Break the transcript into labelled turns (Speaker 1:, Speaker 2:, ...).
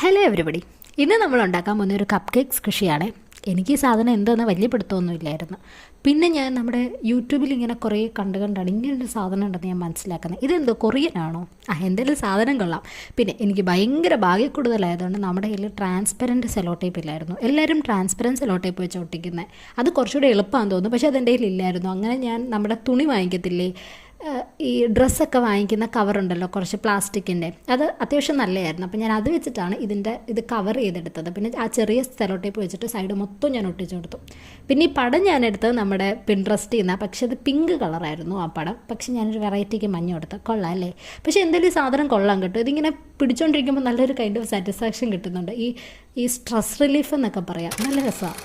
Speaker 1: Hello everybody, ഇന്ന് നമ്മൾ ഉണ്ടാക്കാൻ പോകുന്ന ഒരു കപ്പ് കേക്ക്സ് കൃഷിയാണ്. എനിക്ക് ഈ സാധനം എന്താണെന്ന് വലിയ പിടുത്തമൊന്നും ഇല്ലായിരുന്നു. പിന്നെ ഞാൻ നമ്മുടെ യൂട്യൂബിൽ ഇങ്ങനെ കുറേ കണ്ടാണ് ഇങ്ങനൊരു സാധനം ഉണ്ടെന്ന് ഞാൻ മനസ്സിലാക്കുന്നത്. ഇതെന്തോ കൊറിയനാണോ? എന്തെങ്കിലും സാധനം കൊള്ളാം. പിന്നെ എനിക്ക് ഭയങ്കര ഭാഗ്യക്കൂടുതലായതുകൊണ്ട് നമ്മുടെ കയ്യിൽ ട്രാൻസ്പെറൻറ്റ് സെലോ ടേപ്പ് ഇല്ലായിരുന്നു. എല്ലാവരും ട്രാൻസ്പെറൻറ്റ് സെലോ ടേപ്പ് വെച്ച് ഒട്ടിക്കുന്നത്, അത് കുറച്ചുകൂടെ എളുപ്പമാണെന്ന് തോന്നുന്നു. പക്ഷേ അതെൻ്റെ കയ്യിൽ ഇല്ലായിരുന്നു. അങ്ങനെ ഞാൻ നമ്മുടെ തുണി വാങ്ങിക്കത്തില്ലേ, ഈ ഡ്രസ്സൊക്കെ വാങ്ങിക്കുന്ന കവറുണ്ടല്ലോ, കുറച്ച് പ്ലാസ്റ്റിക്കിൻ്റെ, അത് അത്യാവശ്യം നല്ലതായിരുന്നു. അപ്പോൾ ഞാൻ അത് വെച്ചിട്ടാണ് ഇത് കവർ ചെയ്തെടുത്തത്. പിന്നെ ആ ചെറിയ സെലോ ടേപ്പ് വെച്ചിട്ട് സൈഡ് മൊത്തം ഞാൻ ഒട്ടിച്ചു കൊടുത്തു. പിന്നെ ഈ പടം ഞാൻ എടുത്തത് നമ്മുടെ പിൻട്രസ്റ്റിൽ നിന്നാണ്. പക്ഷേ അത് പിങ്ക് കളറായിരുന്നു ആ പടം. പക്ഷേ ഞാനൊരു വെറൈറ്റിക്ക് മഞ്ഞ കൊടുത്ത് കൊള്ളാം അല്ലേ. പക്ഷേ എന്തെങ്കിലും സാധനം കൊള്ളാം കേട്ടോ. ഇതിങ്ങനെ പിടിച്ചുകൊണ്ടിരിക്കുമ്പോൾ നല്ലൊരു കൈൻഡ് ഓഫ് സാറ്റിസ്ഫാക്ഷൻ കിട്ടുന്നുണ്ട്. ഈ സ്ട്രെസ് റിലീഫ് എന്നൊക്കെ പറയാം, നല്ല രസമാണ്.